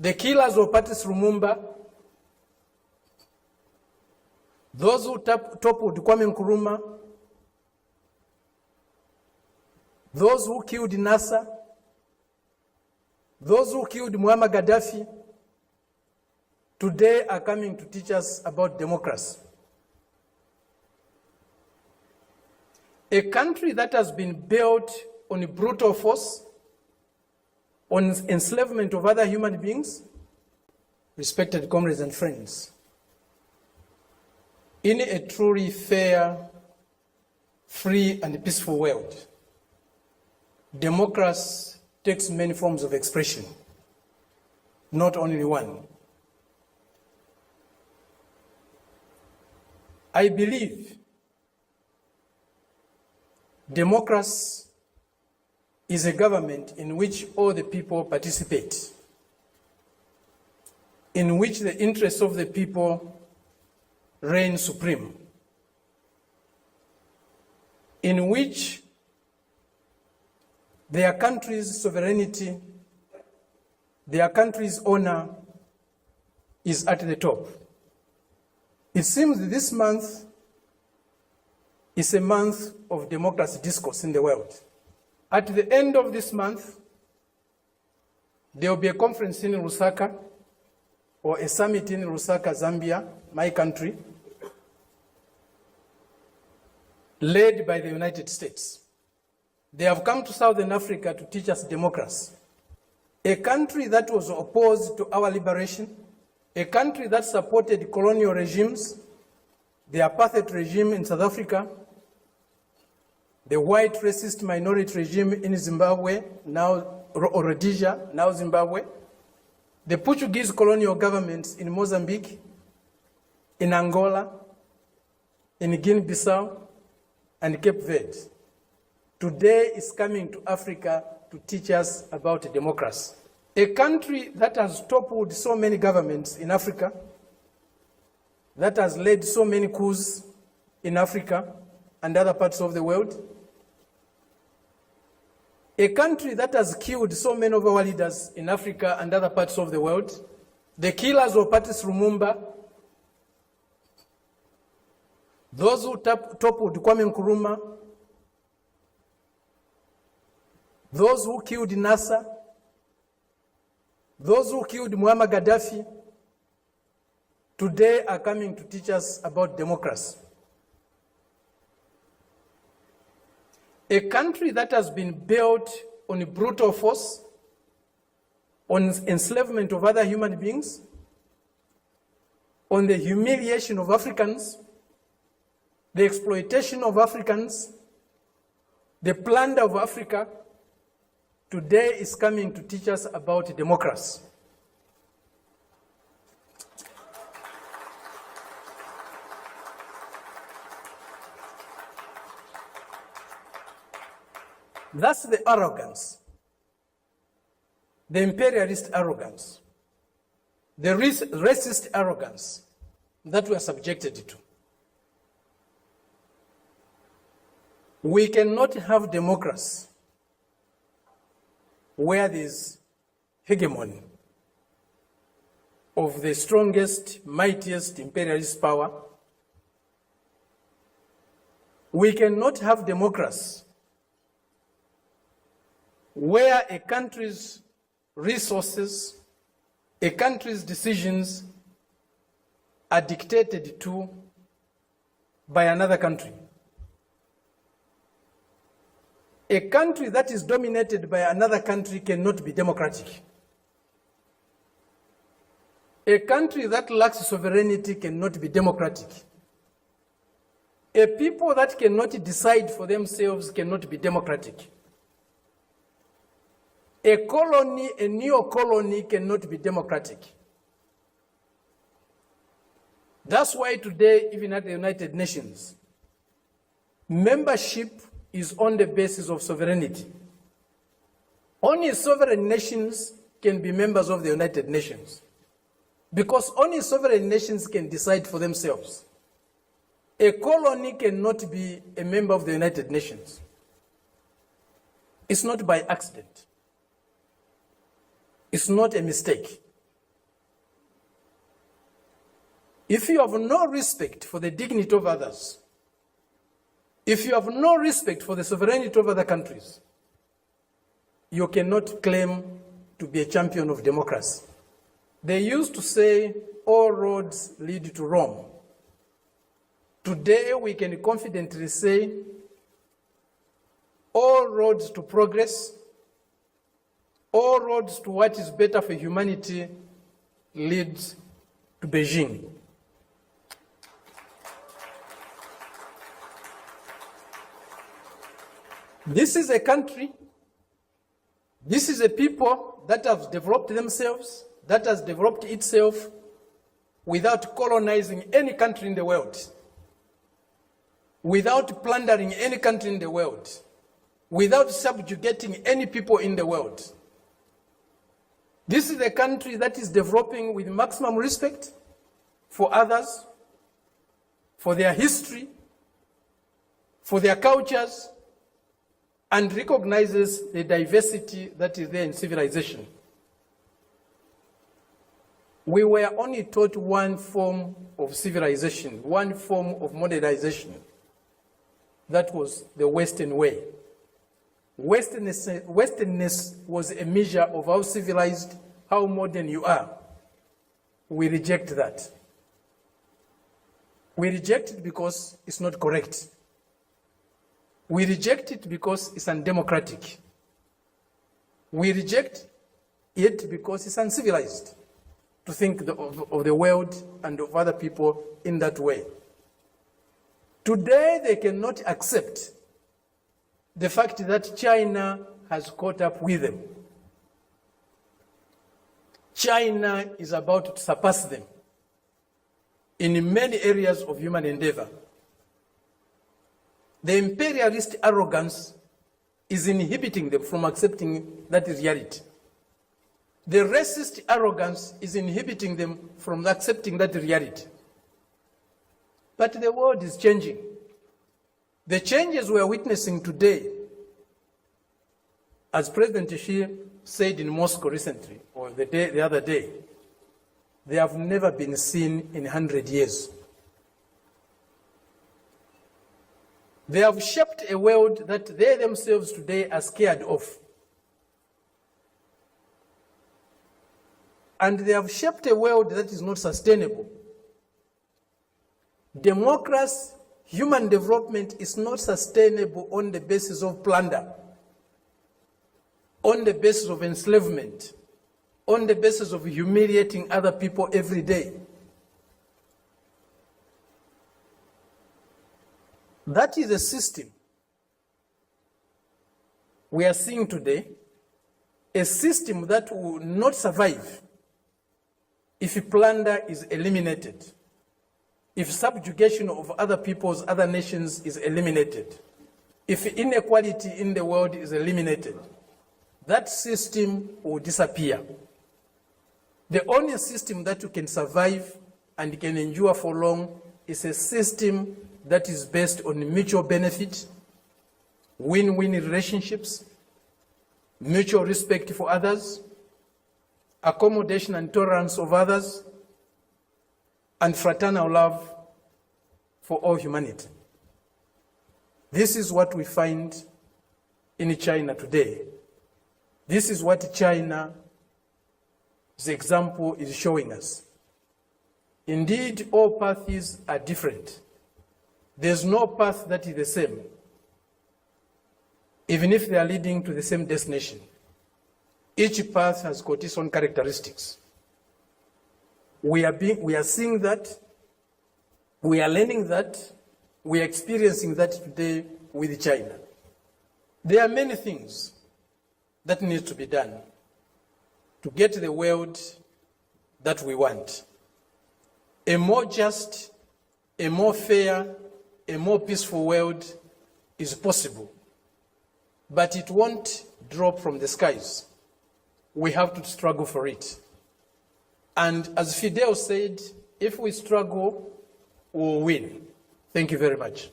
the killers of Patrice Lumumba, those who toppled Kwame Nkrumah, those who killed Nasser, those who killed Muammar Gaddafi, today are coming to teach us about democracy. A country that has been built on brutal force, on enslavement of other human beings, respected comrades and friends, in a truly fair, free, and peaceful world, democracy takes many forms of expression, not only one. I believe democracy is a government in which all the people participate, in which the interests of the people reign supreme, in which their country's sovereignty, their country's honor is at the top. It seems that this month is a month of democracy discourse in the world. At the end of this month, there will be a conference in Lusaka, or a summit in Lusaka, Zambia, my country, led by the United States. They have come to Southern Africa to teach us democracy. A country that was opposed to our liberation, a country that supported colonial regimes, the apartheid regime in South Africa, the white racist minority regime in Zimbabwe, now Rhodesia, now Zimbabwe, the Portuguese colonial governments in Mozambique, in Angola, in Guinea-Bissau, and Cape Verde. Today is coming to Africa to teach us about democracy. A country that has toppled so many governments in Africa, that has led so many coups in Africa and other parts of the world, a country that has killed so many of our leaders in Africa and other parts of the world, the killers of Patrice Lumumba, those who toppled Kwame Nkrumah, those who killed Nasser, those who killed Muammar Gaddafi, today are coming to teach us about democracy. A country that has been built on brutal force, on enslavement of other human beings, on the humiliation of Africans, the exploitation of Africans, the plunder of Africa, today is coming to teach us about democracy. That's the arrogance, the imperialist arrogance, the racist arrogance that we are subjected to. We cannot have democracy where there is hegemony of the strongest, mightiest imperialist power. We cannot have democracy where a country's resources, a country's decisions are dictated to by another country. A country that is dominated by another country cannot be democratic. A country that lacks sovereignty cannot be democratic. A people that cannot decide for themselves cannot be democratic. A colony, a neo-colony cannot be democratic. That's why today, even at the United Nations, membership is on the basis of sovereignty. Only sovereign nations can be members of the United Nations, because only sovereign nations can decide for themselves. A colony cannot be a member of the United Nations. It's not by accident. It's not a mistake. If you have no respect for the dignity of others, if you have no respect for the sovereignty of other countries, you cannot claim to be a champion of democracy. They used to say, all roads lead to Rome. Today, we can confidently say, all roads to progress, all roads to what is better for humanity leads to Beijing. This is a country, this is a people that have developed themselves, that has developed itself without colonizing any country in the world, without plundering any country in the world, without subjugating any people in the world. This is a country that is developing with maximum respect for others, for their history, for their cultures, and recognizes the diversity that is there in civilization. We were only taught one form of civilization, one form of modernization. That was the Western way. Westernness was a measure of how civilized, how modern you are. We reject that. We reject it because it's not correct. We reject it because it's undemocratic. We reject it because it's uncivilized to think of the world and of other people in that way. Today, they cannot accept the fact that China has caught up with them. China is about to surpass them in many areas of human endeavor. The imperialist arrogance is inhibiting them from accepting that reality. The racist arrogance is inhibiting them from accepting that reality. But the world is changing. The changes we are witnessing today, as President Xi said in Moscow recently, or the other day, they have never been seen in 100 years. They have shaped a world that they themselves today are scared of. And they have shaped a world that is not sustainable. Democracy, human development is not sustainable on the basis of plunder, on the basis of enslavement, on the basis of humiliating other people every day. That is a system we are seeing today, a system that will not survive if plunder is eliminated, if subjugation of other peoples, other nations is eliminated, if inequality in the world is eliminated. That system will disappear. The only system that can survive and can endure for long is a system that is based on mutual benefit, win-win relationships, mutual respect for others, accommodation and tolerance of others, and fraternal love for all humanity. This is what we find in China today. This is what China's example is showing us. Indeed, all paths are different. There's no path that is the same, even if they are leading to the same destination. Each path has got its own characteristics. We are seeing that, we are learning that, we are experiencing that today with China. There are many things that need to be done to get the world that we want. A more just, a more fair, a more peaceful world is possible, but it won't drop from the skies. We have to struggle for it. And as Fidel said, if we struggle, we'll win. Thank you very much.